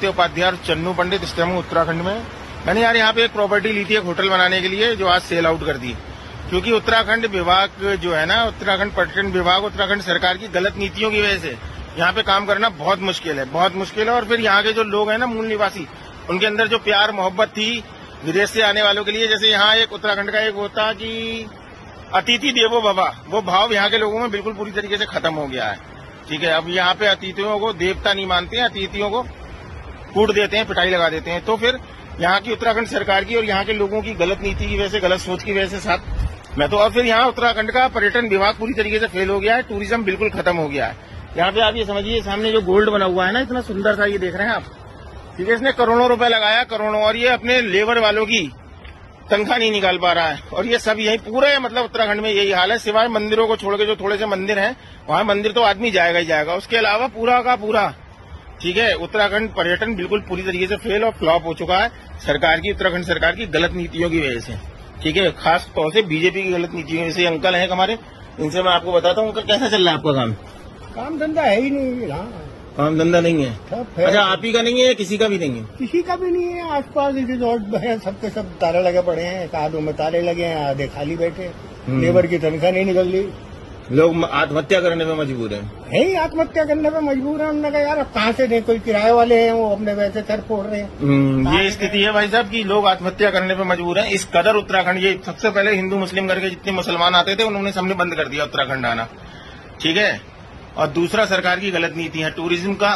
उपाध्याय और चन्नू पंडित इस टाइम उत्तराखंड में। मैंने यार यहाँ पे एक प्रॉपर्टी ली थी एक होटल बनाने के लिए, जो आज सेल आउट कर दी, क्योंकि उत्तराखंड विभाग जो है ना, उत्तराखंड पर्यटन विभाग, उत्तराखंड सरकार की गलत नीतियों की वजह से यहाँ पे काम करना बहुत मुश्किल है, बहुत मुश्किल है। और फिर यहाँ के जो लोग हैं ना, मूल निवासी, उनके अंदर जो प्यार मोहब्बत थी विदेश से आने वालों के लिए, जैसे यहाँ एक उत्तराखंड का एक होता कि अतिथि देवो भव, वो भाव यहाँ के लोगों में बिल्कुल पूरी तरीके से खत्म हो गया है। ठीक है, अब यहाँ पे अतिथियों को देवता नहीं मानते हैं, अतिथियों को कूट देते हैं, पिटाई लगा देते हैं। तो फिर यहाँ की उत्तराखंड सरकार की और यहाँ के लोगों की गलत नीति की वजह से, गलत सोच की वजह से साथ मैं तो, और फिर यहाँ उत्तराखंड का पर्यटन विभाग पूरी तरीके से फेल हो गया है, टूरिज्म बिल्कुल खत्म हो गया है। यहाँ पे आप ये समझिए, सामने जो गोल्ड बना हुआ है ना, इतना सुंदर सा, ये देख रहे हैं आप, ठीक है, इसने करोड़ों रुपए लगाया, करोड़ों, और ये अपने लेबर वालों की तनख्वाह नहीं निकाल पा रहा है। और ये सब यही पूरे मतलब उत्तराखंड में यही हाल है, सिवाय मंदिरों को छोड़ के जो थोड़े से मंदिर हैं, वहां मंदिर तो आदमी जाएगा ही जाएगा, उसके अलावा पूरा का पूरा, ठीक है, उत्तराखंड पर्यटन बिल्कुल पूरी तरीके से फेल और फ्लॉप हो चुका है सरकार की, उत्तराखंड सरकार की गलत नीतियों की वजह से। ठीक है, खास तौर से बीजेपी की गलत नीतियों की वजह से। अंकल हैं हमारे, इनसे मैं आपको बताता हूँ। अंकल, कैसा चल रहा है आपका काम? काम धंधा है ही नहीं यहाँ, काम धंधा नहीं है। अच्छा, आप ही का नहीं है, किसी का भी नहीं है? किसी का भी नहीं है। आसपास रिजॉर्ट है, सबके सब ताले लगे पड़े हैं, आधों में ताले लगे हैं, आधे खाली बैठे, लेबर की तनख्वाह नहीं निकल रही, लोग आत्महत्या करने में मजबूर हैं। है ही आत्महत्या करने में मजबूर है। उन्होंने कहा यार अब कहाँ से दें, कोई किराए वाले हैं वो अपने वैसे सर फोड़ रहे हैं। ये स्थिति है भाई साहब कि लोग आत्महत्या करने पे मजबूर हैं। इस कदर उत्तराखंड, ये सबसे पहले हिंदू मुस्लिम करके जितने मुसलमान आते थे उन्होंने सबने बंद कर दिया उत्तराखंड आना। ठीक है, और दूसरा सरकार की गलत नीति है, टूरिज्म का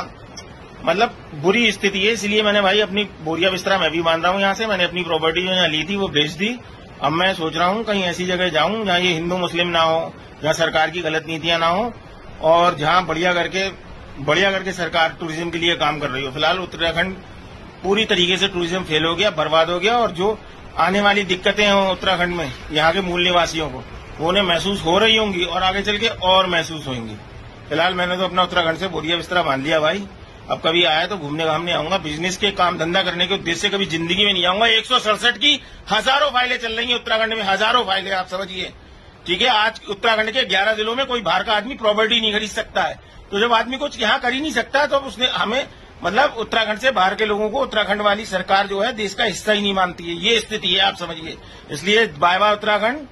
मतलब बुरी स्थिति है। इसलिए मैंने भाई अपनी बोरिया बिस्तरा मैं भी बांध रहा हूँ यहाँ से। मैंने अपनी प्रॉपर्टी जो यहाँ ली थी वो बेच दी। अब मैं सोच रहा हूँ कहीं ऐसी जगह जाऊँ जहाँ ये हिंदू मुस्लिम ना हो, जहाँ सरकार की गलत नीतियां ना हो, और जहाँ बढ़िया करके सरकार टूरिज्म के लिए काम कर रही हो। फिलहाल उत्तराखंड पूरी तरीके से टूरिज्म फेल हो गया, बर्बाद हो गया, और जो आने वाली दिक्कतें हों उत्तराखंड में यहाँ के मूल निवासियों को, वो उन्हें महसूस हो रही होंगी और आगे चल के और महसूस होंगी। फिलहाल मैंने तो अपना उत्तराखंड से बोरिया बिस्तरा बांध लिया भाई। अब कभी आया तो घूमने घामने आऊंगा, बिजनेस के काम धंधा करने के उद्देश्य से कभी जिंदगी में नहीं आऊंगा। 167 की हजारों फाइलें चल रही हैं उत्तराखंड में, हजारों फाइलें, आप समझिए। ठीक है, आज उत्तराखंड के 11 जिलों में कोई बाहर का आदमी प्रॉपर्टी नहीं खरीद सकता है। तो जब आदमी कुछ यहाँ कर ही नहीं सकता, तो उसने हमें मतलब उत्तराखंड से बाहर के लोगों को उत्तराखंड वाली सरकार जो है देश का हिस्सा ही नहीं मानती है। ये स्थिति है, आप समझिए। इसलिए बाय बाय उत्तराखंड,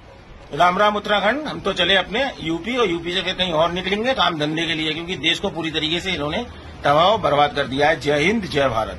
राम राम उत्तराखंड। हम तो चले अपने यूपी, और यूपी से फिर कहीं और निकलेंगे काम धंधे के लिए, क्योंकि देश को पूरी तरीके से इन्होंने तबाह बर्बाद कर दिया है। जय हिंद, जय भारत।